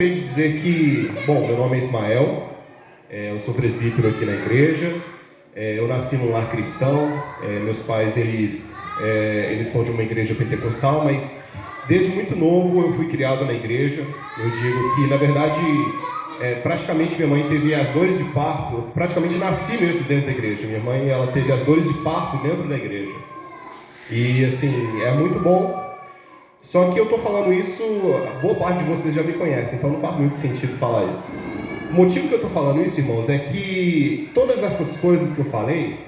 De dizer que, bom, meu nome é Ismael, eu sou presbítero aqui na igreja, eu nasci num lar cristão, meus pais eles são de uma igreja pentecostal, mas desde muito novo eu fui criado na igreja. Eu digo que, na verdade, praticamente minha mãe teve as dores de parto, eu praticamente nasci mesmo dentro da igreja. Minha mãe ela teve as dores de parto dentro da igreja, e assim, é muito bom. Só que eu tô falando isso, boa parte de vocês já me conhecem, então não faz muito sentido falar isso. O motivo que eu tô falando isso, irmãos, é que todas essas coisas que eu falei,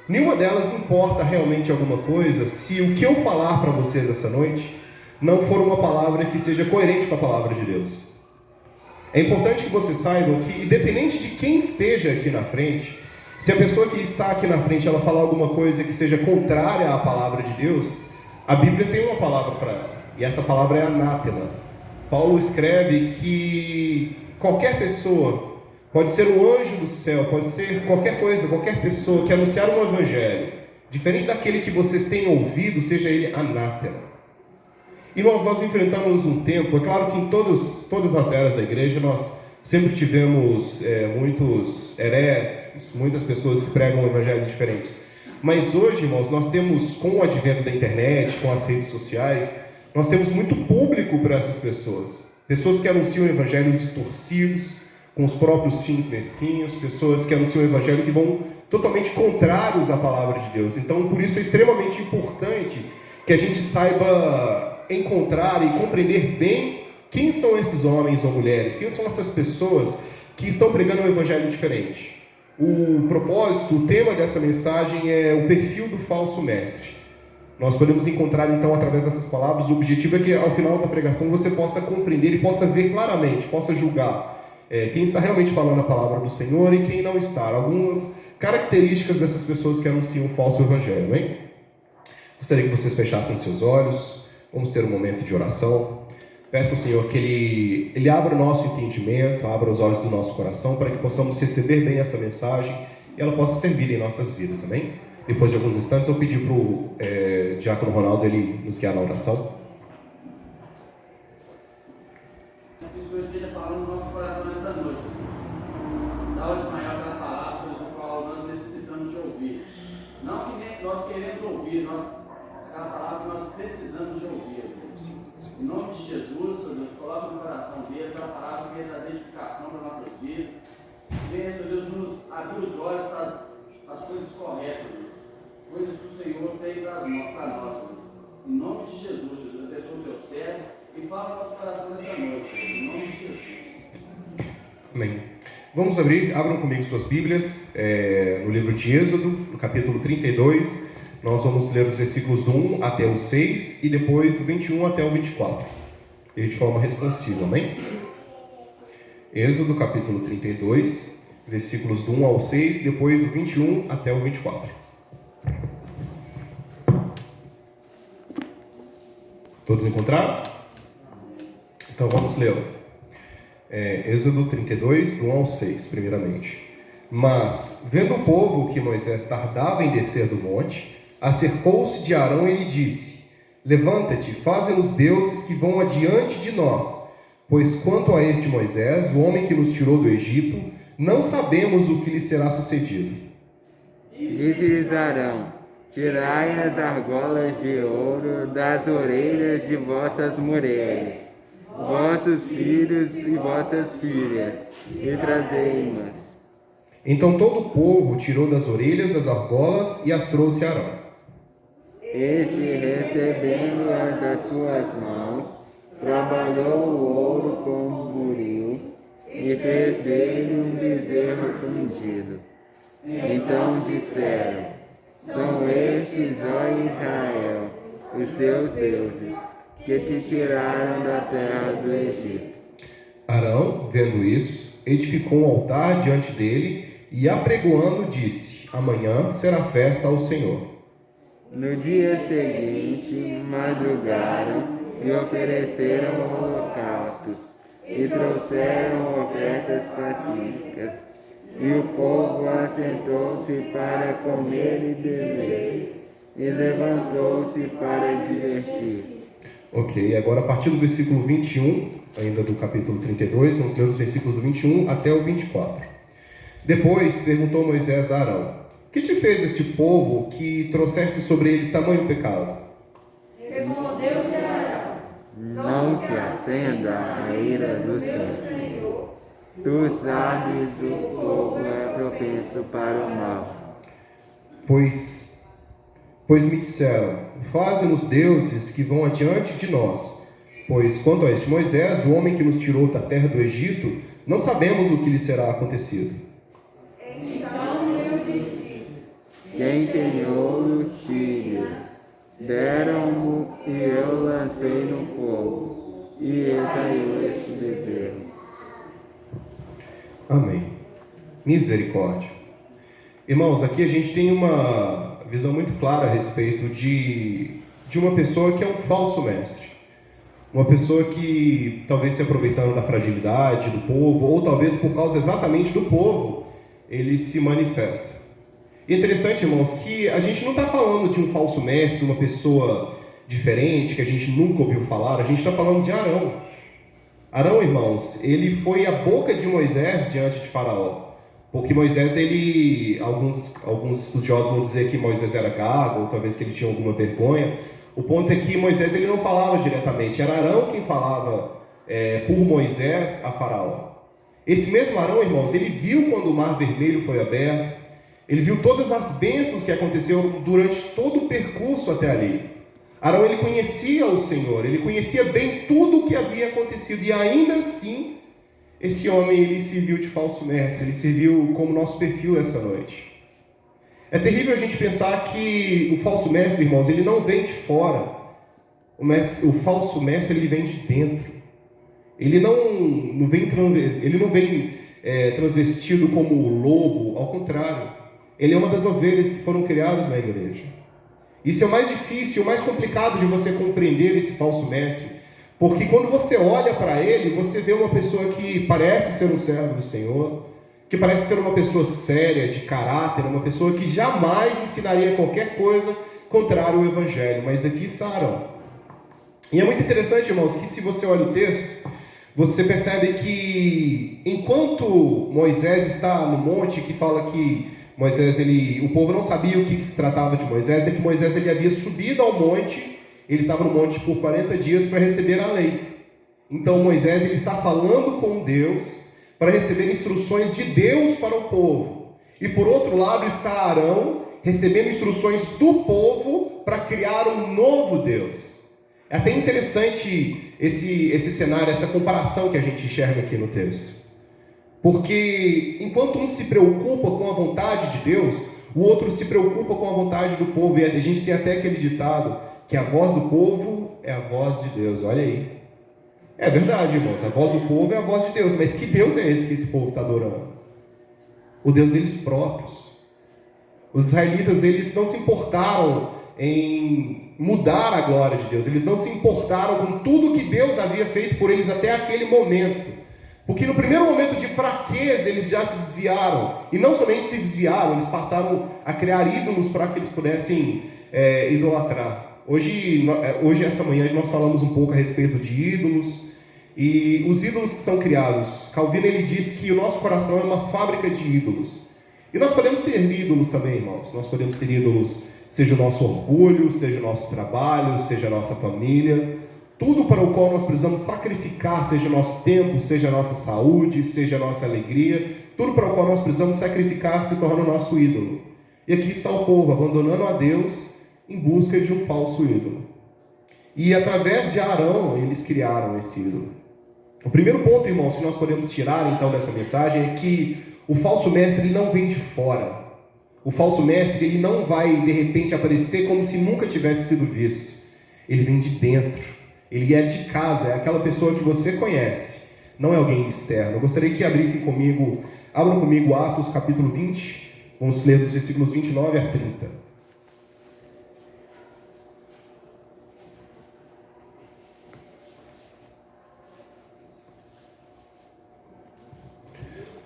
nenhuma delas importa realmente alguma coisa se o que eu falar para vocês essa noite não for uma palavra que seja coerente com a palavra de Deus. É importante que vocês saibam que, independente de quem esteja aqui na frente, se a pessoa que está aqui na frente ela falar alguma coisa que seja contrária à palavra de Deus, a Bíblia tem uma palavra para ela. E essa palavra é anátema. Paulo escreve que qualquer pessoa, pode ser um anjo do céu, pode ser qualquer coisa, qualquer pessoa que anunciar um evangelho, diferente daquele que vocês têm ouvido, seja ele anátema. Irmãos, nós enfrentamos um tempo, é claro que em todas as eras da igreja nós sempre tivemos muitos heréticos, muitas pessoas que pregam evangelhos diferentes. Mas hoje, irmãos, nós temos, com o advento da internet, com as redes sociais, nós temos muito público para essas pessoas. Pessoas que anunciam evangelhos distorcidos, com os próprios fins mesquinhos, pessoas que anunciam o evangelho que vão totalmente contrários à palavra de Deus. Então, por isso é extremamente importante que a gente saiba encontrar e compreender bem quem são esses homens ou mulheres, quem são essas pessoas que estão pregando um evangelho diferente. O propósito, o tema dessa mensagem é o perfil do falso mestre. Nós podemos encontrar, então, através dessas palavras, o objetivo é que, ao final da pregação, você possa compreender e possa ver claramente, possa julgar quem está realmente falando a palavra do Senhor e quem não está. Algumas características dessas pessoas que anunciam o falso evangelho, hein? Gostaria que vocês fechassem seus olhos, vamos ter um momento de oração. Peço ao Senhor que Ele abra o nosso entendimento, abra os olhos do nosso coração, para que possamos receber bem essa mensagem e ela possa servir em nossas vidas, amém? Depois de alguns instantes, eu pedi para o diácono Ronaldo ele nos guiar na oração. Que a pessoa esteja falando no nosso coração nessa noite. Dá ao Ismael aquela palavra, pelo qual nós necessitamos de ouvir. Não que nem nós queremos ouvir, aquela palavra que nós precisamos de ouvir. Em nome de Jesus, Senhor Deus, coloca no coração dele aquela palavra que venha trazer edificação para nossas vidas. Venha, Senhor Deus, nos abrir os olhos para as coisas corretas, Deus. Coisas que o Senhor tem para nós, Deus. Em nome de Jesus, Deus, abençoa o teu servo e fala no nosso coração nessa noite, Deus. Em nome de Jesus. Amém. Vamos abram comigo suas Bíblias, no livro de Êxodo, no capítulo 32. Nós vamos ler os versículos do 1 até o 6 e depois do 21 até o 24. E de forma responsiva, amém? Êxodo, capítulo 32, versículos do 1 ao 6, depois do 21 até o 24. Todos encontraram? Então vamos ler. Êxodo 32, do 1 ao 6, primeiramente. Mas, vendo o povo que Moisés tardava em descer do monte, acercou-se de Arão e lhe disse: Levanta-te, faze-nos deuses que vão adiante de nós, pois quanto a este Moisés, o homem que nos tirou do Egito, não sabemos o que lhe será sucedido. Disse-lhes Arão: Tirai as argolas de ouro das orelhas de vossas mulheres, vossos filhos e vossas filhas, e trazei-mas. Então todo o povo tirou das orelhas as argolas e as trouxe a Arão. Este, recebendo-as das suas mãos, trabalhou o ouro com o buril e fez dele um bezerro fundido. Então disseram: São estes, ó Israel, os teus deuses, que te tiraram da terra do Egito. Arão, vendo isso, edificou um altar diante dele e, apregoando, disse: Amanhã será festa ao Senhor. No dia seguinte, madrugaram e ofereceram holocaustos, e trouxeram ofertas pacíficas. E o povo assentou-se para comer e beber, e levantou-se para divertir-se. Ok, agora a partir do versículo 21, ainda do capítulo 32, vamos ler os versículos do 21 até o 24. Depois perguntou Moisés a Arão: que te fez este povo que trouxeste sobre ele tamanho pecado? Respondeu-lhe Arão: Não se acenda a ira do Senhor. Tu sabes, o povo é propenso para o mal. Pois me disseram: faze-nos deuses que vão adiante de nós. Pois quanto a este Moisés, o homem que nos tirou da terra do Egito, não sabemos o que lhe será acontecido. Então eu lhe disse: Quem tem ouro, tire. Deram-mo e eu lancei no fogo, e ele saiu este bezerro. Amém. Misericórdia. Irmãos, aqui a gente tem uma visão muito clara a respeito de uma pessoa que é um falso mestre. Uma pessoa que, talvez se aproveitando da fragilidade do povo, ou talvez por causa exatamente do povo, ele se manifesta. E é interessante, irmãos, que a gente não está falando de um falso mestre, de uma pessoa diferente, que a gente nunca ouviu falar, a gente está falando de Arão. Arão, irmãos, ele foi a boca de Moisés diante de Faraó. Porque Moisés, alguns estudiosos vão dizer que Moisés era gago, ou talvez que ele tinha alguma vergonha. O ponto é que Moisés ele não falava diretamente, era Arão quem falava por Moisés a Faraó. Esse mesmo Arão, irmãos, ele viu quando o Mar Vermelho foi aberto, ele viu todas as bênçãos que aconteceram durante todo o percurso até ali. Arão ele conhecia o Senhor, ele conhecia bem tudo o que havia acontecido, e ainda assim, esse homem ele serviu de falso mestre, ele serviu como nosso perfil essa noite. É terrível a gente pensar que o falso mestre, irmãos, ele não vem de fora. O falso mestre, ele vem de dentro. Ele não vem transvestido como o lobo, ao contrário. Ele é uma das ovelhas que foram criadas na igreja. Isso é o mais difícil, o mais complicado de você compreender esse falso mestre. Porque quando você olha para ele, você vê uma pessoa que parece ser um servo do Senhor, que parece ser uma pessoa séria, de caráter, uma pessoa que jamais ensinaria qualquer coisa contrário ao Evangelho. Mas aqui está Arão. E é muito interessante, irmãos, que se você olha o texto, você percebe que enquanto Moisés está no monte, que fala que Moisés, o povo não sabia o que se tratava de Moisés, é que Moisés ele havia subido ao monte, ele estava no monte por 40 dias para receber a lei. Então Moisés ele está falando com Deus, para receber instruções de Deus para o povo. E por outro lado está Arão, recebendo instruções do povo para criar um novo Deus. É até interessante esse cenário, essa comparação que a gente enxerga aqui no texto. Porque enquanto um se preocupa com a vontade de Deus, o outro se preocupa com a vontade do povo. E a gente tem até aquele ditado, que a voz do povo é a voz de Deus. Olha aí. É verdade, irmãos, a voz do povo é a voz de Deus, mas que Deus é esse que esse povo está adorando? O Deus deles próprios. Os israelitas, eles não se importaram em mudar a glória de Deus, eles não se importaram com tudo que Deus havia feito por eles até aquele momento, porque no primeiro momento de fraqueza eles já se desviaram, e não somente se desviaram, eles passaram a criar ídolos para que eles pudessem idolatrar. Hoje, essa manhã, nós falamos um pouco a respeito de ídolos, e os ídolos que são criados. Calvino ele diz que o nosso coração é uma fábrica de ídolos. E nós podemos ter ídolos também, irmãos. Nós podemos ter ídolos, seja o nosso orgulho, seja o nosso trabalho, seja a nossa família. Tudo para o qual nós precisamos sacrificar, seja o nosso tempo, seja a nossa saúde, seja a nossa alegria. Tudo para o qual nós precisamos sacrificar se torna o nosso ídolo. E aqui está o povo abandonando a Deus em busca de um falso ídolo. E através de Arão, eles criaram esse ídolo. O primeiro ponto, irmãos, que nós podemos tirar então dessa mensagem é que o falso mestre ele não vem de fora. O falso mestre ele não vai de repente aparecer como se nunca tivesse sido visto. Ele vem de dentro. Ele é de casa, é aquela pessoa que você conhece. Não é alguém externo. Eu gostaria que abram comigo Atos capítulo 20. Vamos ler dos versículos 29 a 30.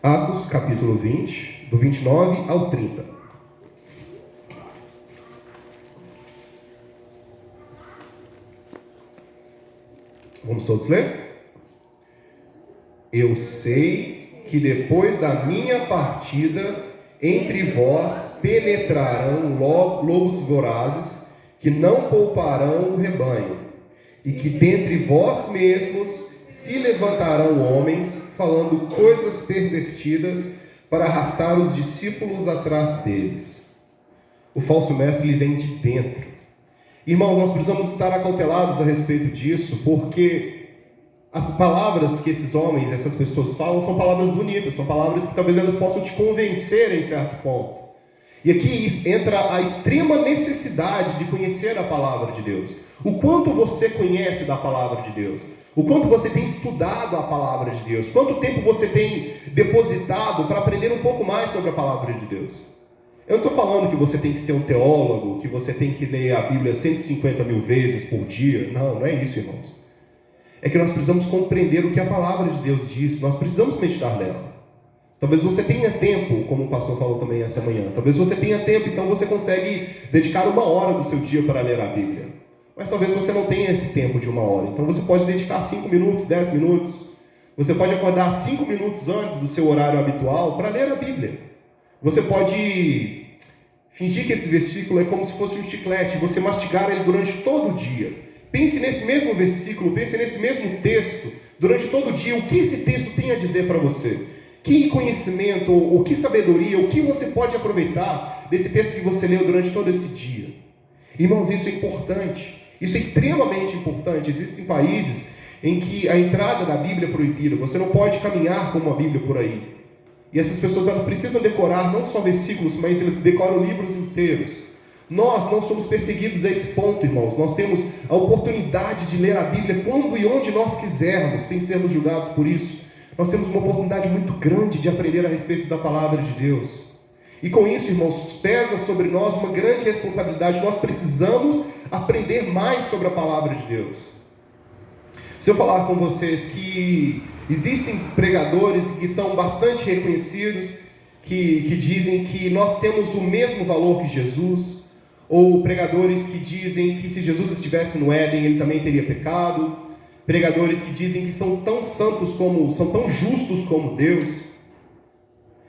Atos, capítulo 20, do 29 ao 30. Vamos todos ler? Eu sei que depois da minha partida, entre vós penetrarão lobos vorazes, que não pouparão o rebanho, e que dentre vós mesmos se levantarão homens, falando coisas pervertidas, para arrastar os discípulos atrás deles. O falso mestre, ele vem de dentro. Irmãos, nós precisamos estar acautelados a respeito disso, porque as palavras que esses homens, essas pessoas falam, são palavras bonitas, são palavras que talvez elas possam te convencer em certo ponto. E aqui entra a extrema necessidade de conhecer a palavra de Deus. O quanto você conhece da palavra de Deus? O quanto você tem estudado a palavra de Deus? Quanto tempo você tem depositado para aprender um pouco mais sobre a palavra de Deus? Eu não estou falando que você tem que ser um teólogo, que você tem que ler a Bíblia 150 mil vezes por dia. Não, não é isso, irmãos. É que nós precisamos compreender o que a palavra de Deus diz. Nós precisamos meditar nela. Talvez você tenha tempo, como o pastor falou também essa manhã. Talvez você tenha tempo, então você consegue dedicar 1 hora do seu dia para ler a Bíblia. Mas talvez você não tenha esse tempo de 1 hora. Então você pode dedicar 5 minutos, 10 minutos. Você pode acordar 5 minutos antes do seu horário habitual para ler a Bíblia. Você pode fingir que esse versículo é como se fosse um chiclete, você mastigar ele durante todo o dia. Pense nesse mesmo versículo, pense nesse mesmo texto, durante todo o dia, o que esse texto tem a dizer para você. Que conhecimento, ou que sabedoria, o que você pode aproveitar desse texto que você leu durante todo esse dia. Irmãos, isso é importante. Isso é extremamente importante. Existem países em que a entrada da Bíblia é proibida. Você não pode caminhar com uma Bíblia por aí. E essas pessoas, elas precisam decorar não só versículos, mas elas decoram livros inteiros. Nós não somos perseguidos a esse ponto, irmãos. Nós temos a oportunidade de ler a Bíblia quando e onde nós quisermos, sem sermos julgados por isso. Nós temos uma oportunidade muito grande de aprender a respeito da palavra de Deus. E com isso, irmãos, pesa sobre nós uma grande responsabilidade. Nós precisamos aprender mais sobre a palavra de Deus. Se eu falar com vocês que existem pregadores que são bastante reconhecidos, que dizem que nós temos o mesmo valor que Jesus, ou pregadores que dizem que se Jesus estivesse no Éden, ele também teria pecado, pregadores que dizem que são tão santos como, são tão justos como Deus.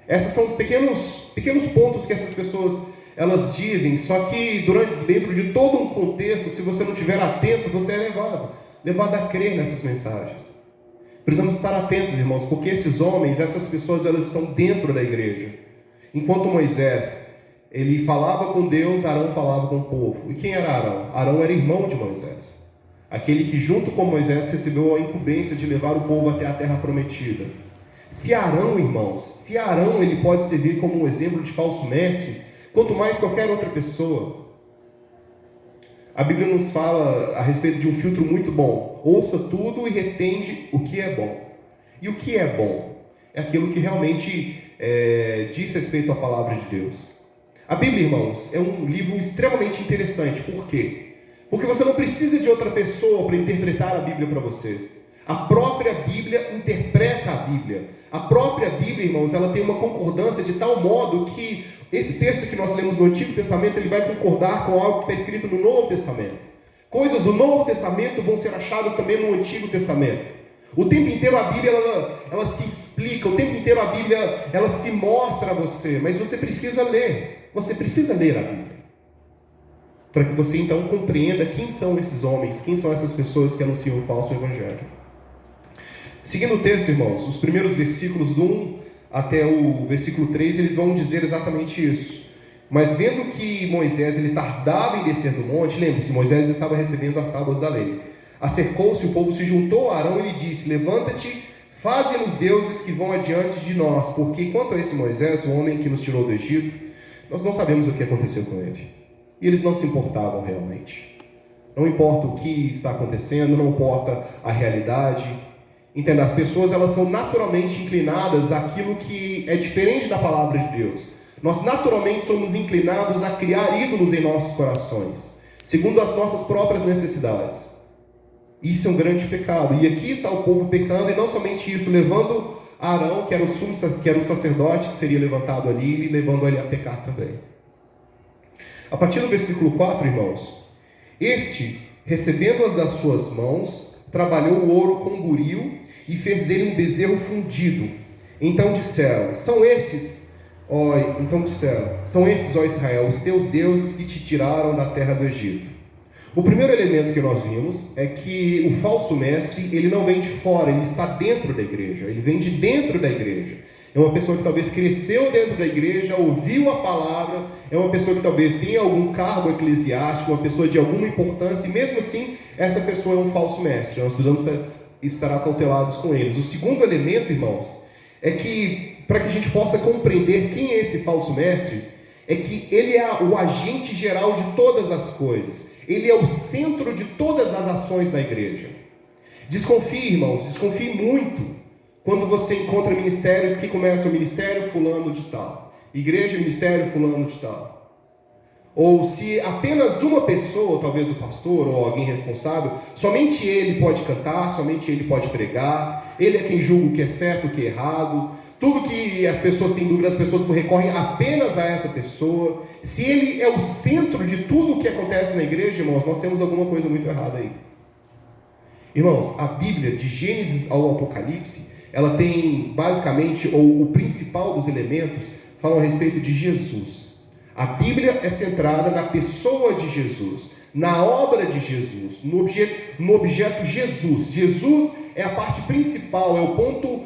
Esses são pequenos pontos que essas pessoas elas dizem, só que dentro de todo um contexto, se você não estiver atento, você é levado a crer nessas mensagens. Precisamos estar atentos, irmãos, porque esses homens, essas pessoas, elas estão dentro da igreja. Enquanto Moisés, ele falava com Deus, Arão falava com o povo. E quem era Arão? Arão era irmão de Moisés. Aquele que junto com Moisés recebeu a incumbência de levar o povo até a terra prometida. Se Arão, irmãos, se Arão ele pode servir como um exemplo de falso mestre, quanto mais qualquer outra pessoa. A Bíblia nos fala a respeito de um filtro muito bom. Ouça tudo e retende o que é bom. E o que é bom? É aquilo que realmente diz respeito à palavra de Deus. A Bíblia, irmãos, é um livro extremamente interessante. Por quê? Porque você não precisa de outra pessoa para interpretar a Bíblia para você. A própria Bíblia interpreta a Bíblia. A própria Bíblia, irmãos, ela tem uma concordância de tal modo que esse texto que nós lemos no Antigo Testamento, ele vai concordar com algo que está escrito no Novo Testamento. Coisas do Novo Testamento vão ser achadas também no Antigo Testamento. O tempo inteiro a Bíblia, ela se explica, o tempo inteiro a Bíblia, ela se mostra a você, mas você precisa ler. Você precisa ler a Bíblia. Para que você então compreenda quem são esses homens, quem são essas pessoas que anunciam o falso evangelho. Seguindo o texto, irmãos, os primeiros versículos do 1 até o versículo 3, eles vão dizer exatamente isso. Mas vendo que Moisés ele tardava em descer do monte, lembre-se, Moisés estava recebendo as tábuas da lei. Acercou-se, o povo se juntou a Arão e lhe disse: levanta-te, faze-nos deuses que vão adiante de nós, porque quanto a esse Moisés, o homem que nos tirou do Egito, nós não sabemos o que aconteceu com ele. E eles não se importavam realmente. Não importa o que está acontecendo, não importa a realidade. Entenda, as pessoas elas são naturalmente inclinadas àquilo que é diferente da palavra de Deus. Nós naturalmente somos inclinados a criar ídolos em nossos corações, segundo as nossas próprias necessidades. Isso é um grande pecado. E aqui está o povo pecando, e não somente isso, levando Arão, que era o sacerdote que seria levantado ali, e levando ele a pecar também. A partir do versículo 4, irmãos, este, recebendo-as das suas mãos, trabalhou o ouro com buril e fez dele um bezerro fundido. Então disseram, são estes, ó Israel, os teus deuses que te tiraram da terra do Egito. O primeiro elemento que nós vimos é que o falso mestre, ele não vem de fora, ele está dentro da igreja, ele vem de dentro da igreja. É uma pessoa que talvez cresceu dentro da igreja, ouviu a palavra, é uma pessoa que talvez tenha algum cargo eclesiástico, uma pessoa de alguma importância, e mesmo assim, essa pessoa é um falso mestre. Nós precisamos estar acautelados com eles. O segundo elemento, irmãos, é que, para que a gente possa compreender quem é esse falso mestre, é que ele é o agente geral de todas as coisas. Ele é o centro de todas as ações da igreja. Desconfie, irmãos, desconfie muito quando você encontra ministérios que começam ministério fulano de tal, igreja ministério fulano de tal. Ou se apenas uma pessoa, talvez o pastor ou alguém responsável, somente ele pode cantar, somente ele pode pregar, ele é quem julga o que é certo, o que é errado. Tudo que as pessoas têm dúvida, as pessoas recorrem apenas a essa pessoa. Se ele é o centro de tudo o que acontece na igreja, irmãos, nós temos alguma coisa muito errada aí. Irmãos, a Bíblia, de Gênesis ao Apocalipse, ela tem basicamente, ou o principal dos elementos, falam a respeito de Jesus. A Bíblia é centrada na pessoa de Jesus, na obra de Jesus, no objeto Jesus. Jesus é a parte principal, é o ponto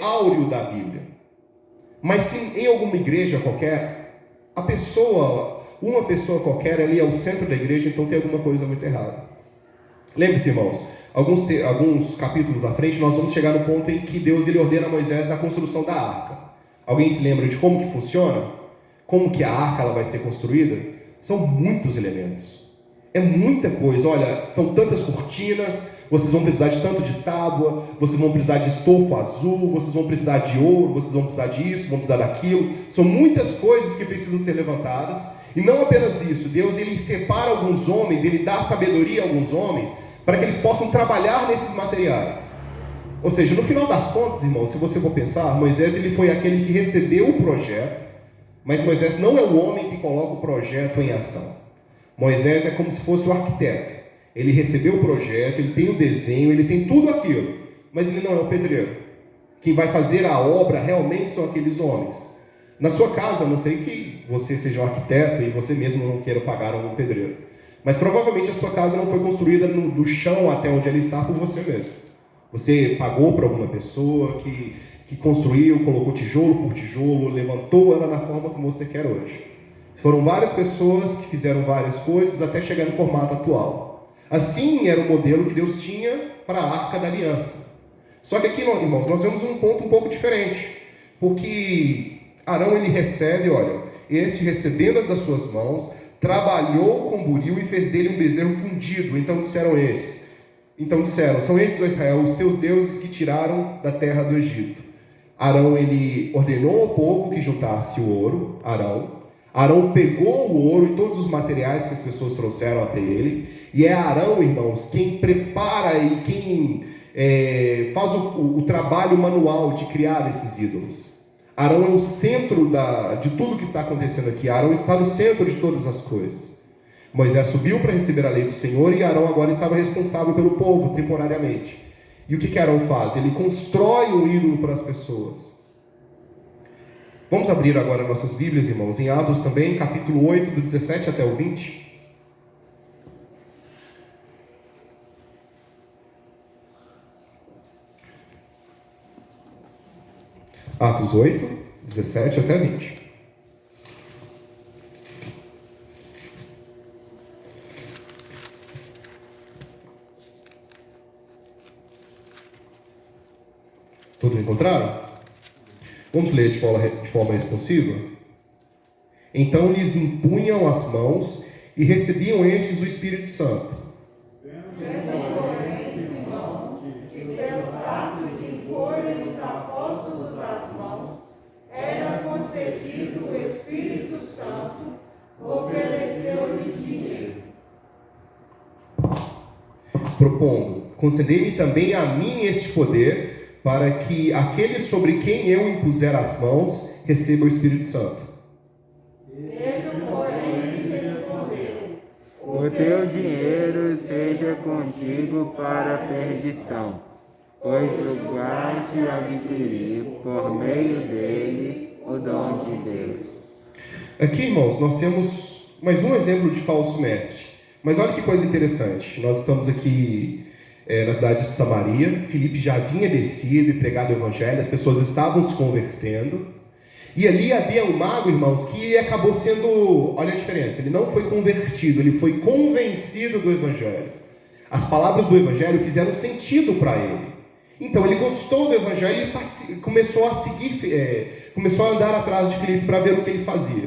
áureo da Bíblia. Mas se em alguma igreja qualquer, uma pessoa qualquer ali é o centro da igreja, então tem alguma coisa muito errada. Lembre-se, irmãos, alguns capítulos à frente, nós vamos chegar no ponto em que Deus ele ordena a Moisés a construção da arca. Alguém se lembra de como que funciona? Como que a arca ela vai ser construída? São muitos elementos. É muita coisa. Olha, são tantas cortinas, vocês vão precisar de tanto de tábua, vocês vão precisar de estofo azul, vocês vão precisar de ouro, vocês vão precisar disso, vão precisar daquilo. São muitas coisas que precisam ser levantadas. E não apenas isso, Deus ele separa alguns homens, ele dá sabedoria a alguns homens, para que eles possam trabalhar nesses materiais. Ou seja, no final das contas, irmãos, se você for pensar, Moisés ele foi aquele que recebeu o projeto, mas Moisés não é o homem que coloca o projeto em ação. Moisés é como se fosse o arquiteto. Ele recebeu o projeto, ele tem o desenho, ele tem tudo aquilo, mas ele não é o pedreiro. Quem vai fazer a obra realmente são aqueles homens. Na sua casa, a não sei que você seja um arquiteto e você mesmo não queira pagar algum pedreiro, mas provavelmente a sua casa não foi construída do chão até onde ela está por você mesmo. Você pagou para alguma pessoa que construiu, colocou tijolo por tijolo, levantou ela na forma como você quer hoje. Foram várias pessoas que fizeram várias coisas até chegar no formato atual. Assim era o modelo que Deus tinha para a Arca da Aliança. Só que aqui, irmãos, nós vemos um ponto um pouco diferente. Porque Arão ele recebe, olha, este recebendo das suas mãos, trabalhou com buril e fez dele um bezerro fundido. Então disseram, são estes, ó Israel, os teus deuses que tiraram da terra do Egito. Arão, ele ordenou ao povo que juntasse o ouro, Arão pegou o ouro e todos os materiais que as pessoas trouxeram até ele, e é Arão, irmãos, quem prepara e quem faz o trabalho manual de criar esses ídolos. Arão é o centro de tudo que está acontecendo aqui. Arão está no centro de todas as coisas. Moisés subiu para receber a lei do Senhor e Arão agora estava responsável pelo povo temporariamente. E o que Arão faz? Ele constrói um ídolo para as pessoas. Vamos abrir agora nossas Bíblias, irmãos, em Atos também, capítulo 8, do 17 até o 20. Atos 8, 17 até 20. Todos encontraram? Vamos ler de forma responsiva? Então lhes impunham as mãos e recebiam estes o Espírito Santo. Vendo, porém, Simão, que pelo fato de imporem os apóstolos as mãos, era concedido o Espírito Santo, ofereceu-lhe dinheiro. Propondo, concedei-me também a mim este poder, para que aquele sobre quem eu impuser as mãos receba o Espírito Santo. Ele, porém, lhe respondeu: O teu dinheiro seja contigo para a perdição, pois julgaste adquirir por meio dele o dom de Deus. Aqui, irmãos, nós temos mais um exemplo de falso mestre. Mas olha que coisa interessante. Nós estamos aqui na cidade de Samaria. Filipe já havia descido e pregado o evangelho. As pessoas estavam se convertendo. E ali havia um mago, irmãos, que acabou sendo... Olha a diferença. Ele não foi convertido, ele foi convencido do evangelho. As palavras do evangelho fizeram sentido para ele. Então ele gostou do evangelho e começou a seguir, começou a andar atrás de Filipe para ver o que ele fazia.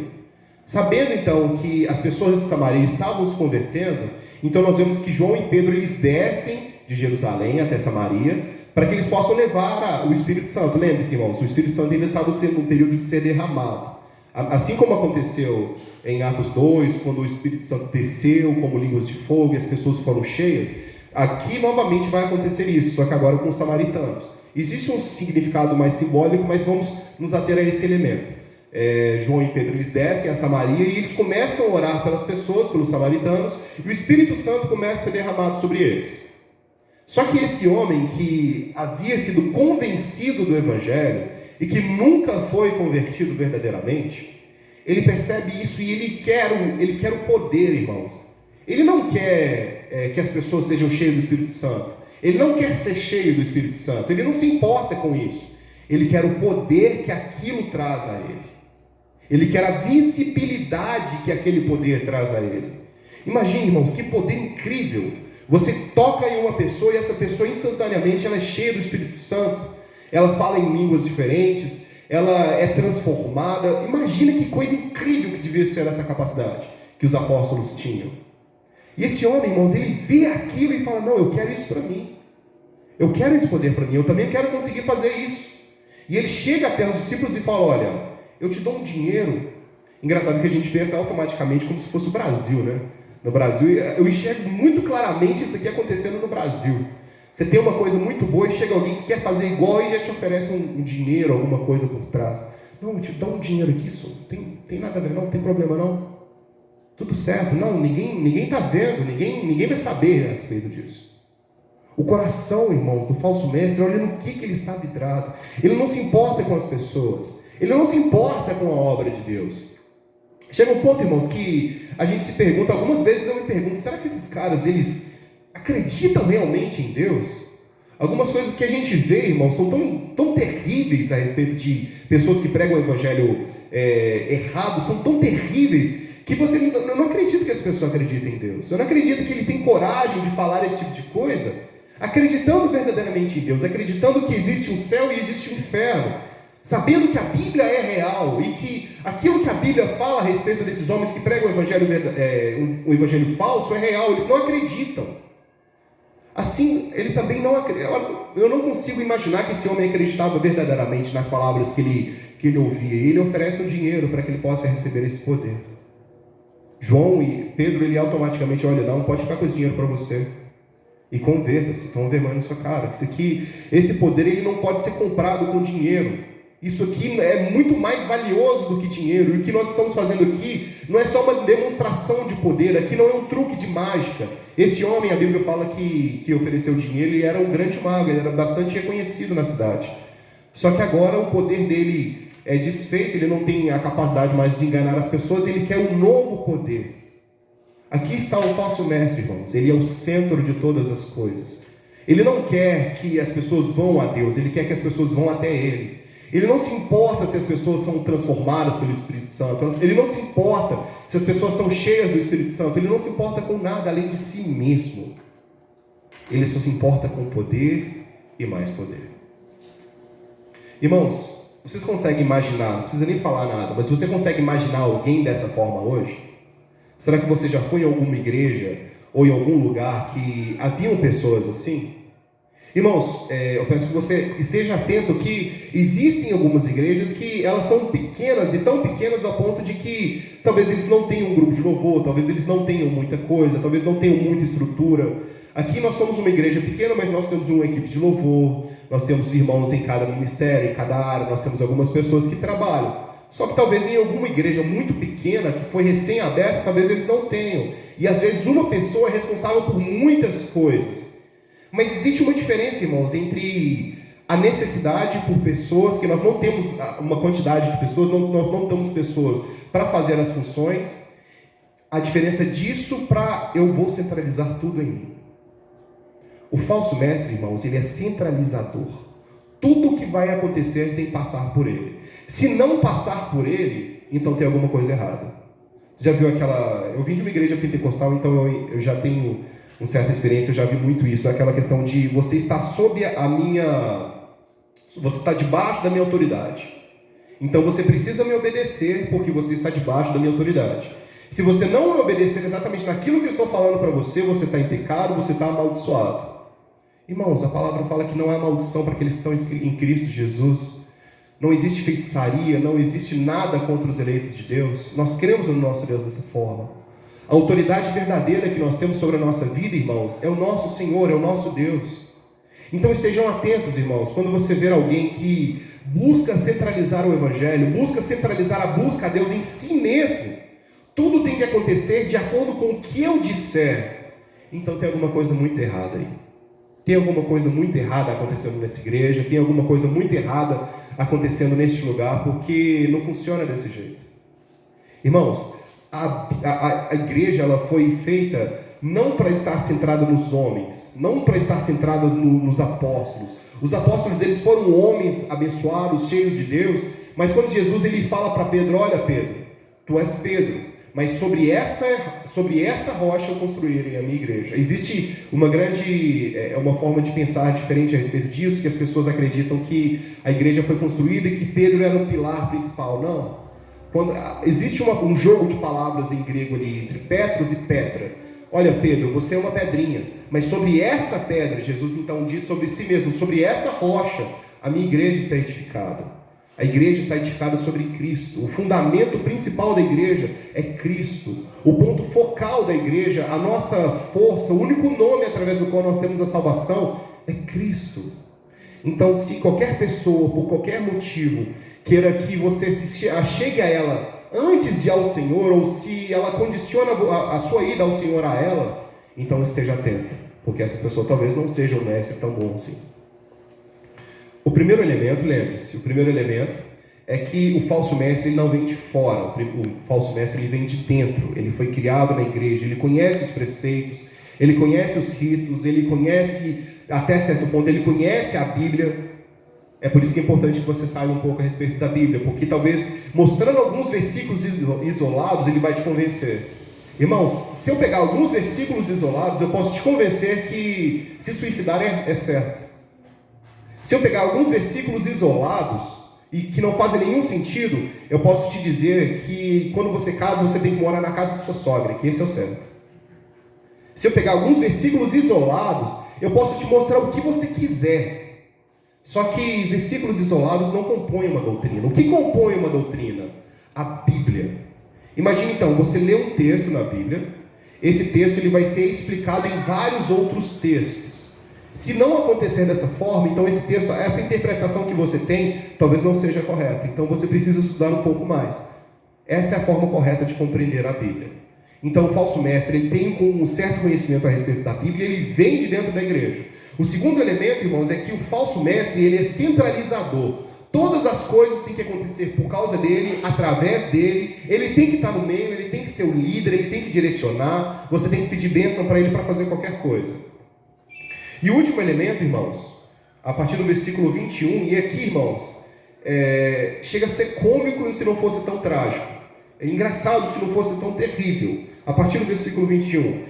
Sabendo então que as pessoas de Samaria estavam se convertendo, então nós vemos que João e Pedro eles descem de Jerusalém até Samaria para que eles possam levar o Espírito Santo. Lembre-se, irmãos, o Espírito Santo ainda estava sendo um período de ser derramado. Assim como aconteceu em Atos 2, quando o Espírito Santo desceu como línguas de fogo e as pessoas foram cheias, aqui novamente vai acontecer isso, só que agora com os samaritanos. Existe um significado mais simbólico, mas vamos nos ater a esse elemento. João e Pedro eles descem a Samaria e eles começam a orar pelas pessoas, pelos samaritanos, e o Espírito Santo começa a ser derramado sobre eles. Só que esse homem que havia sido convencido do evangelho e que nunca foi convertido verdadeiramente, ele percebe isso e ele quer o poder, irmãos. Ele não quer que as pessoas sejam cheias do Espírito Santo. Ele não quer ser cheio do Espírito Santo. Ele não se importa com isso. Ele quer o poder que aquilo traz a ele. Ele quer a visibilidade que aquele poder traz a ele. Imagine, irmãos, que poder incrível. Você toca em uma pessoa e essa pessoa instantaneamente ela é cheia do Espírito Santo. Ela fala em línguas diferentes. Ela é transformada. Imagina que coisa incrível que devia ser essa capacidade que os apóstolos tinham. E esse homem, irmãos, ele vê aquilo e fala, não, eu quero isso para mim. Eu quero esse poder para mim. Eu também quero conseguir fazer isso. E ele chega até os discípulos e fala, olha, eu te dou um dinheiro. Engraçado que a gente pensa automaticamente como se fosse o Brasil, né? No Brasil, eu enxergo muito claramente isso aqui acontecendo no Brasil. Você tem uma coisa muito boa e chega alguém que quer fazer igual e já te oferece um dinheiro, alguma coisa por trás. Não, eu te dou um dinheiro aqui, isso tem nada a ver, não tem problema não. Tudo certo, não, ninguém está vendo, ninguém vai saber a respeito disso. O coração, irmãos, do falso mestre, olha no que ele está vidrado. Ele não se importa com as pessoas. Ele não se importa com a obra de Deus. Chega um ponto, irmãos, que a gente se pergunta, algumas vezes eu me pergunto, será que esses caras, eles acreditam realmente em Deus? Algumas coisas que a gente vê, irmãos, são tão terríveis a respeito de pessoas que pregam o evangelho errado, são tão terríveis que eu não acredito que essa pessoa acredita em Deus. Eu não acredito que ele tem coragem de falar esse tipo de coisa, acreditando verdadeiramente em Deus, acreditando que existe um céu e existe um inferno, sabendo que a Bíblia é real e que aquilo que a Bíblia fala a respeito desses homens que pregam o evangelho falso é real, eles não acreditam. Assim, ele também não acredita. Eu não consigo imaginar que esse homem acreditava verdadeiramente nas palavras que ele ouvia. E ele oferece um dinheiro para que ele possa receber esse poder. João e Pedro, ele automaticamente olha, não, pode ficar com esse dinheiro para você. E converta-se, toma vergonha na sua cara. Esse poder ele não pode ser comprado com dinheiro. Isso aqui é muito mais valioso do que dinheiro. E o que nós estamos fazendo aqui não é só uma demonstração de poder. Aqui não é um truque de mágica. Esse homem, a Bíblia fala que ofereceu dinheiro, ele era um grande mago, ele era bastante reconhecido na cidade. Só que agora o poder dele é desfeito, ele não tem a capacidade mais de enganar as pessoas, ele quer um novo poder. Aqui está o falso mestre, irmãos. Ele é o centro de todas as coisas. Ele não quer que as pessoas vão a Deus, ele quer que as pessoas vão até ele. Ele não se importa se as pessoas são transformadas pelo Espírito Santo. Ele não se importa se as pessoas são cheias do Espírito Santo. Ele não se importa com nada além de si mesmo. Ele só se importa com poder e mais poder. Irmãos, vocês conseguem imaginar, não precisa nem falar nada, mas você consegue imaginar alguém dessa forma hoje? Será que você já foi em alguma igreja ou em algum lugar que haviam pessoas assim? Irmãos, eu peço que você esteja atento que existem algumas igrejas que elas são pequenas e tão pequenas a ponto de que talvez eles não tenham um grupo de louvor, talvez eles não tenham muita coisa, talvez não tenham muita estrutura. Aqui nós somos uma igreja pequena, mas nós temos uma equipe de louvor, nós temos irmãos em cada ministério, em cada área, nós temos algumas pessoas que trabalham. Só que talvez em alguma igreja muito pequena, que foi recém-aberta, talvez eles não tenham. E às vezes uma pessoa é responsável por muitas coisas. Mas existe uma diferença, irmãos, entre a necessidade por pessoas, que nós não temos uma quantidade de pessoas, nós não temos pessoas para fazer as funções. A diferença disso para eu vou centralizar tudo em mim. O falso mestre, irmãos, ele é centralizador. Tudo que vai acontecer tem que passar por ele. Se não passar por ele, então tem alguma coisa errada. Você já viu aquela... Eu vim de uma igreja pentecostal, então eu já tenho uma certa experiência, eu já vi muito isso. Aquela questão de você estar sob a minha... Você está debaixo da minha autoridade. Então você precisa me obedecer porque você está debaixo da minha autoridade. Se você não me obedecer exatamente naquilo que eu estou falando para você, você está em pecado, você está amaldiçoado. Irmãos, a palavra fala que não há maldição para aqueles que estão em Cristo Jesus. Não existe feitiçaria, não existe nada contra os eleitos de Deus. Nós cremos no nosso Deus dessa forma. A autoridade verdadeira que nós temos sobre a nossa vida, irmãos, é o nosso Senhor, é o nosso Deus. Então estejam atentos, irmãos, quando você ver alguém que busca centralizar o Evangelho, busca centralizar a busca a Deus em si mesmo, tudo tem que acontecer de acordo com o que eu disser. Então tem alguma coisa muito errada aí. Tem alguma coisa muito errada acontecendo nessa igreja, tem alguma coisa muito errada acontecendo neste lugar, porque não funciona desse jeito. Irmãos, a igreja ela foi feita não para estar centrada nos homens, não para estar centrada nos apóstolos. Os apóstolos, eles foram homens abençoados, cheios de Deus, mas quando Jesus ele fala para Pedro, olha Pedro, tu és Pedro, mas sobre essa rocha eu construirei a minha igreja. Existe uma forma de pensar diferente a respeito disso, que as pessoas acreditam que a igreja foi construída e que Pedro era o pilar principal. Não. Existe um jogo de palavras em grego ali, entre Petros e Petra. Olha Pedro, você é uma pedrinha, mas sobre essa pedra, Jesus então diz sobre si mesmo, sobre essa rocha, a minha igreja está edificada. A igreja está edificada sobre Cristo. O fundamento principal da igreja é Cristo. O ponto focal da igreja, a nossa força, o único nome através do qual nós temos a salvação é Cristo. Então, se qualquer pessoa, por qualquer motivo, queira que você se achegue a ela antes de ir ao Senhor, ou se ela condiciona a sua ida ao Senhor a ela, então esteja atento, porque essa pessoa talvez não seja um mestre tão bom assim. O primeiro elemento, lembre-se, o primeiro elemento é que o falso mestre ele não vem de fora, o falso mestre ele vem de dentro, ele foi criado na igreja, ele conhece os preceitos, ele conhece os ritos, ele conhece, até certo ponto, ele conhece a Bíblia. É por isso que é importante que você saiba um pouco a respeito da Bíblia, porque talvez mostrando alguns versículos isolados, ele vai te convencer. Irmãos, se eu pegar alguns versículos isolados, eu posso te convencer que se suicidar é certo. Se eu pegar alguns versículos isolados e que não fazem nenhum sentido, eu posso te dizer que quando você casa, você tem que morar na casa de sua sogra, que esse é o certo. Se eu pegar alguns versículos isolados, eu posso te mostrar o que você quiser. Só que versículos isolados não compõem uma doutrina. O que compõe uma doutrina? A Bíblia. Imagine então, você lê um texto na Bíblia, esse texto ele vai ser explicado em vários outros textos. Se não acontecer dessa forma, então esse texto, essa interpretação que você tem, talvez não seja correta. Então você precisa estudar um pouco mais. Essa é a forma correta de compreender a Bíblia. Então o falso mestre, ele tem um certo conhecimento a respeito da Bíblia, ele vem de dentro da igreja. O segundo elemento, irmãos, é que o falso mestre, ele é centralizador. Todas as coisas têm que acontecer por causa dele, através dele. Ele tem que estar no meio, ele tem que ser o líder, ele tem que direcionar. Você tem que pedir bênção para ele para fazer qualquer coisa. E o último elemento, irmãos, a partir do versículo 21, e aqui, irmãos, chega a ser cômico se não fosse tão trágico. É engraçado se não fosse tão terrível. A partir do versículo 21,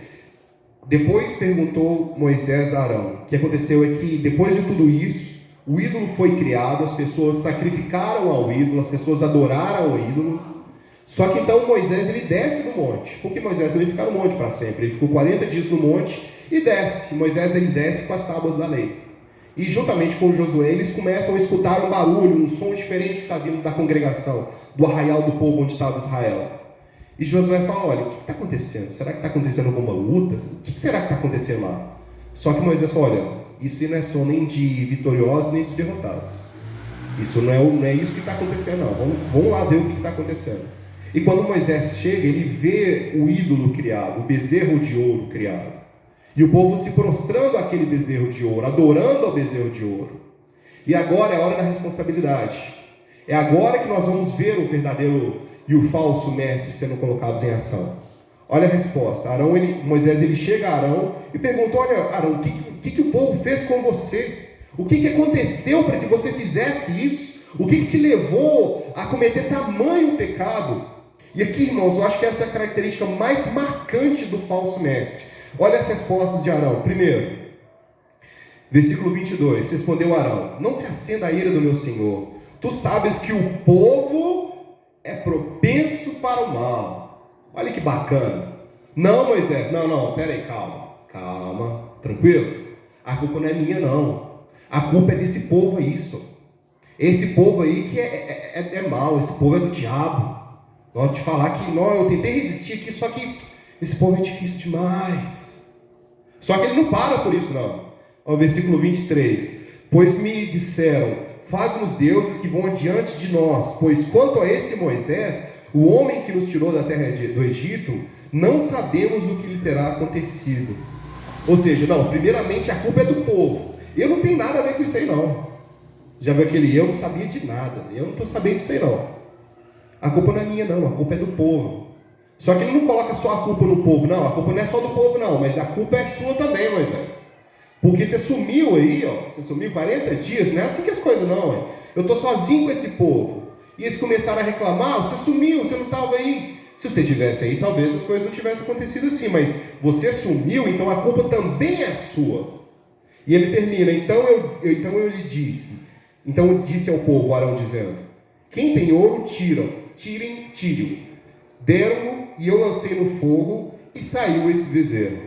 depois perguntou Moisés a Arão. O que aconteceu é que, depois de tudo isso, o ídolo foi criado, as pessoas sacrificaram ao ídolo, as pessoas adoraram ao ídolo. Só que então Moisés ele desce do monte, porque Moisés não ia ficar no monte para sempre, ele ficou 40 dias no monte e desce. Moisés ele desce com as tábuas da lei. E juntamente com Josué eles começam a escutar um barulho, um som diferente que está vindo da congregação, do arraial do povo onde estava Israel. E Josué fala, olha, o que está acontecendo? Será que está acontecendo alguma luta? O que será que está acontecendo lá? Só que Moisés fala, olha, isso não é som nem de vitoriosos nem de derrotados. Isso não é isso que está acontecendo não. Vamos lá ver o que está acontecendo. E quando Moisés chega, ele vê o ídolo criado, o bezerro de ouro criado. E o povo se prostrando àquele bezerro de ouro, adorando ao bezerro de ouro. E agora é a hora da responsabilidade. É agora que nós vamos ver o verdadeiro e o falso mestre sendo colocados em ação. Olha a resposta. Moisés ele chega a Arão e pergunta: olha, Arão, o que o povo fez com você? O que aconteceu para que você fizesse isso? O que te levou a cometer tamanho pecado? E aqui, irmãos, eu acho que essa é a característica mais marcante do falso mestre. Olha as respostas de Arão. Primeiro, versículo 22. Respondeu Arão: não se acenda a ira do meu senhor. Tu sabes que o povo é propenso para o mal. Olha que bacana. Não, Moisés, não, pera aí, calma, tranquilo? A culpa não é minha, não. A culpa é desse povo aí, só. Esse povo aí que é mau, esse povo é do diabo. Eu vou te falar que eu tentei resistir aqui, só que esse povo é difícil demais. Só que ele não para por isso, não. Ó, versículo 23. Pois me disseram: faz-nos deuses que vão adiante de nós, pois quanto a esse Moisés, o homem que nos tirou da terra do Egito, não sabemos o que lhe terá acontecido. Ou seja, não, primeiramente a culpa é do povo. Eu não tenho nada a ver com isso aí, não. Já viu aquele eu não sabia de nada? Eu não estou sabendo disso aí, não. A culpa não é minha, não. A culpa é do povo. Só que ele não coloca só a culpa no povo, não. A culpa não é só do povo, não. Mas a culpa é sua também, Moisés. Porque você sumiu aí, ó. Você sumiu 40 dias. Não é assim que as coisas, não. Hein? Eu estou sozinho com esse povo. E eles começaram a reclamar: você sumiu, você não estava aí. Se você estivesse aí, talvez as coisas não tivessem acontecido assim. Mas você sumiu, então a culpa também é sua. E ele termina: então eu lhe disse. Então disse ao povo, Arão dizendo: quem tem ouro, tirem. Deram-no e eu lancei no fogo e saiu esse bezerro.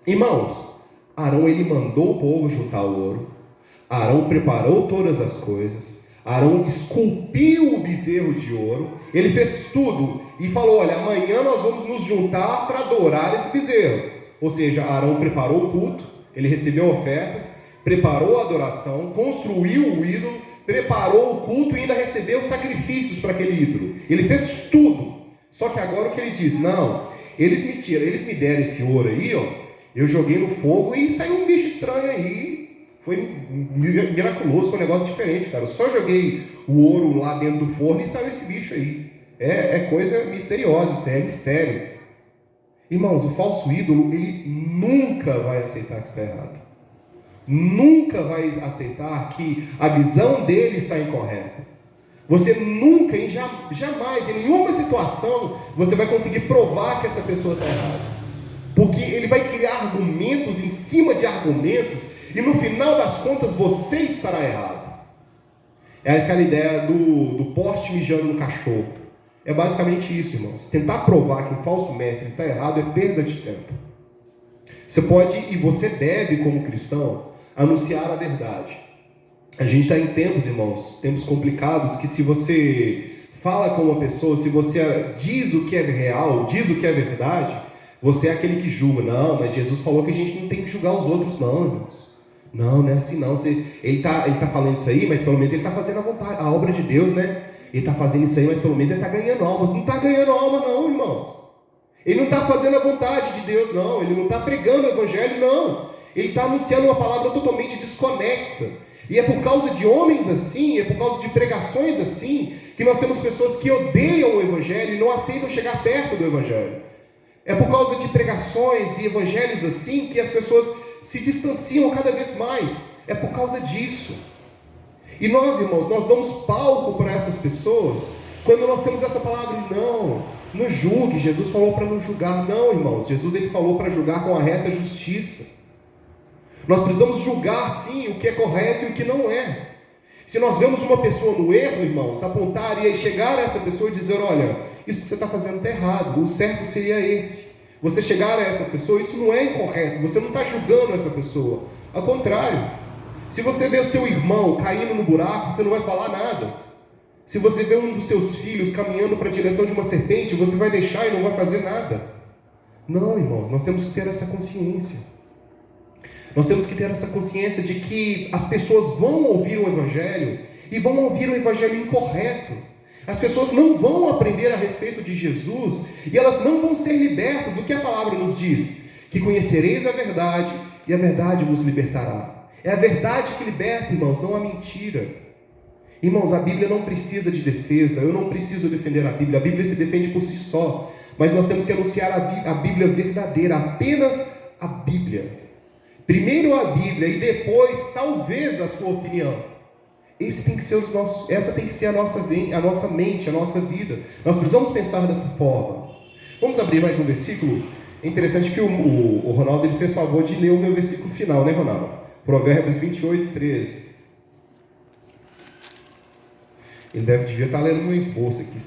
Irmãos, Arão ele mandou o povo juntar o ouro. Arão preparou todas as coisas. Arão esculpiu o bezerro de ouro. Ele fez tudo e falou: olha, amanhã nós vamos nos juntar para adorar esse bezerro. Ou seja, Arão preparou o culto, ele recebeu ofertas, preparou a adoração, construiu o ídolo, preparou o culto e ainda recebeu sacrifícios para aquele ídolo. Ele fez tudo. Só que agora o que ele diz? Não, eles me deram esse ouro aí, ó, eu joguei no fogo e saiu um bicho estranho aí. Foi miraculoso, foi um negócio diferente, cara. Eu só joguei o ouro lá dentro do forno e saiu esse bicho aí. É coisa misteriosa, isso é mistério. Irmãos, o falso ídolo, ele nunca vai aceitar que está errado. Nunca vai aceitar que a visão dele está incorreta. Você nunca, jamais, em nenhuma situação, você vai conseguir provar que essa pessoa está errada. Porque ele vai criar argumentos em cima de argumentos e no final das contas você estará errado. É aquela ideia do poste mijando no cachorro. É basicamente isso, irmãos. Tentar provar que um falso mestre está errado é perda de tempo. Você pode e você deve, como cristão, anunciar a verdade. A gente está em tempos, irmãos, tempos complicados, que se você fala com uma pessoa, se você diz o que é real, diz o que é verdade, você é aquele que julga. Não, mas Jesus falou que a gente não tem que julgar os outros, não, irmãos. Não é assim não. Ele tá falando isso aí, mas pelo menos ele está fazendo a obra de Deus, né? Ele está fazendo isso aí, mas pelo menos ele está ganhando almas. Não está ganhando alma não, irmãos. Ele não está fazendo a vontade de Deus, não. Ele não está pregando o evangelho, não. Ele está anunciando uma palavra totalmente desconexa. E é por causa de homens assim, é por causa de pregações assim, que nós temos pessoas que odeiam o evangelho e não aceitam chegar perto do evangelho. É por causa de pregações e evangelhos assim que as pessoas se distanciam cada vez mais. É por causa disso. E nós, irmãos, nós damos palco para essas pessoas quando nós temos essa palavra: não julgue. Jesus falou para não julgar. Não, irmãos, Jesus ele falou para julgar com a reta justiça. Nós precisamos julgar sim o que é correto e o que não é. Se nós vemos uma pessoa no erro, irmãos, apontar e chegar a essa pessoa e dizer: olha, isso que você está fazendo está errado, o certo seria esse. Você chegar a essa pessoa, isso não é incorreto, você não está julgando essa pessoa. Ao contrário, se você vê o seu irmão caindo no buraco, você não vai falar nada. Se você vê um dos seus filhos caminhando para a direção de uma serpente, você vai deixar e não vai fazer nada. Não, irmãos, nós temos que ter essa consciência. Nós temos que ter essa consciência de que as pessoas vão ouvir o evangelho e vão ouvir o evangelho incorreto. As pessoas não vão aprender a respeito de Jesus e elas não vão ser libertas. O que a palavra nos diz? que conhecereis a verdade e a verdade vos libertará. É a verdade que liberta, irmãos, não a mentira. Irmãos, a Bíblia não precisa de defesa, eu não preciso defender a Bíblia se defende por si só, mas nós temos que anunciar a Bíblia verdadeira, apenas a Bíblia. Primeiro a Bíblia e depois, talvez, a sua opinião. Essa tem que ser a nossa mente, a nossa vida. Nós precisamos pensar dessa forma. Vamos abrir mais um versículo. É interessante que o Ronaldo ele fez favor de ler o meu versículo final, né, Ronaldo? Provérbios 28, 13. Ele devia estar lendo meu esboço aqui,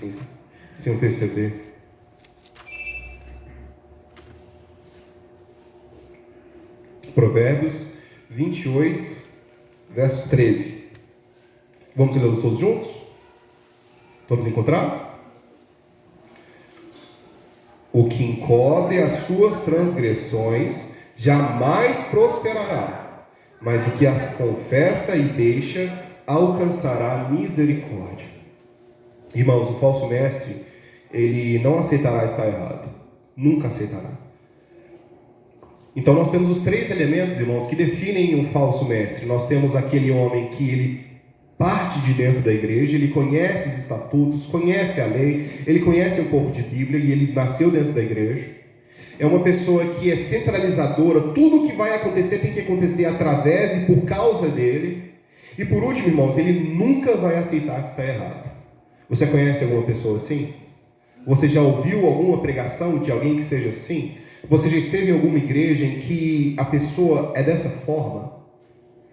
sem eu perceber. Provérbios 28, verso 13. Vamos ler todos juntos? Todos encontraram? O que encobre as suas transgressões jamais prosperará, mas o que as confessa e deixa alcançará misericórdia. Irmãos, o falso mestre, ele não aceitará estar errado. Nunca aceitará. Então nós temos os 3 elementos, irmãos, que definem o falso mestre. Nós temos aquele homem que ele parte de dentro da igreja, ele conhece os estatutos, conhece a lei, ele conhece um pouco de Bíblia e ele nasceu dentro da igreja. É uma pessoa que é centralizadora, tudo o que vai acontecer tem que acontecer através e por causa dele. E por último, irmãos, ele nunca vai aceitar que está errado. Você conhece alguma pessoa assim? Você já ouviu alguma pregação de alguém que seja assim? Você já esteve em alguma igreja em que a pessoa é dessa forma?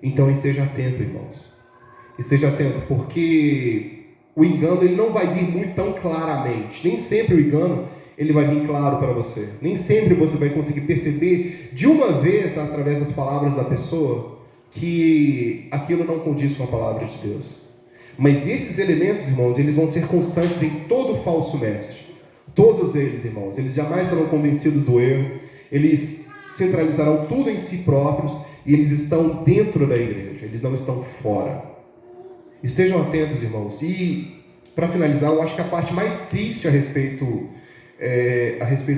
Então esteja atento, irmãos. Esteja atento, porque o engano ele não vai vir muito tão claramente. Nem sempre o engano ele vai vir claro para você. Nem sempre você vai conseguir perceber de uma vez, através das palavras da pessoa, que aquilo não condiz com a palavra de Deus. Mas esses elementos, irmãos, eles vão ser constantes em todo falso mestre. Todos eles, irmãos, eles jamais serão convencidos do erro. Eles centralizarão tudo em si próprios e eles estão dentro da igreja, eles não estão fora. Estejam atentos, irmãos. E, para finalizar, eu acho que a parte mais triste a respeito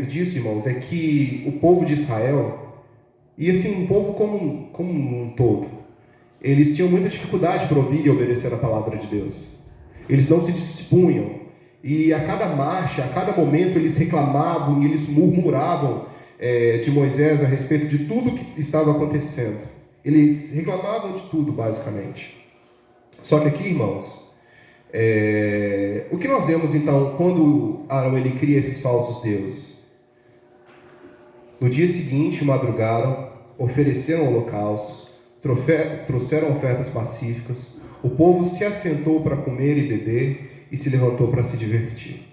disso, irmãos, é que o povo de Israel, e assim, um povo como um todo, eles tinham muita dificuldade para ouvir e obedecer a palavra de Deus. Eles não se dispunham. E a cada marcha, a cada momento, eles reclamavam e eles murmuravam de Moisés a respeito de tudo que estava acontecendo. Eles reclamavam de tudo, basicamente. Só que aqui, irmãos, o que nós vemos então quando Arão ele cria esses falsos deuses? No dia seguinte, madrugaram, ofereceram holocaustos, trouxeram ofertas pacíficas, o povo se assentou para comer e beber e se levantou para se divertir.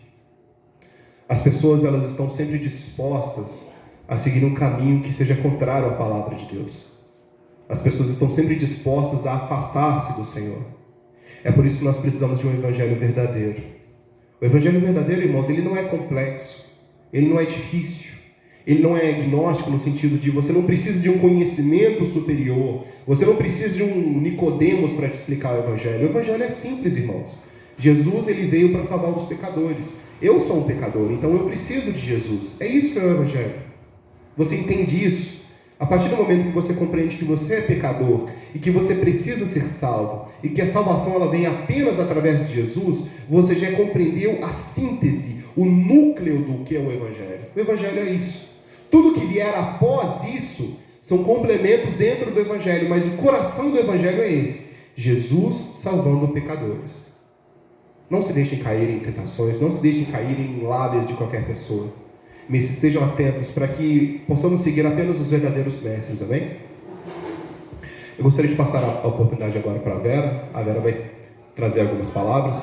As pessoas elas estão sempre dispostas a seguir um caminho que seja contrário à palavra de Deus. As pessoas estão sempre dispostas a afastar-se do Senhor. É por isso que nós precisamos de um evangelho verdadeiro. O evangelho verdadeiro, irmãos, ele não é complexo, ele não é difícil, ele não é agnóstico no sentido de você não precisa de um conhecimento superior, você não precisa de um Nicodemos para te explicar o evangelho. O evangelho é simples, irmãos. Jesus ele veio para salvar os pecadores. Eu sou um pecador, então eu preciso de Jesus. É isso que é o evangelho. Você entende isso? A partir do momento que você compreende que você é pecador e que você precisa ser salvo e que a salvação ela vem apenas através de Jesus, você já compreendeu a síntese, o núcleo do que é o evangelho. O evangelho é isso. Tudo que vier após isso são complementos dentro do evangelho, mas o coração do evangelho é esse: Jesus salvando pecadores. Não se deixem cair em tentações, não se deixem cair em lábias de qualquer pessoa. Mas estejam atentos para que possamos seguir apenas os verdadeiros mestres, amém? Eu gostaria de passar a oportunidade agora para a Vera. A Vera vai trazer algumas palavras.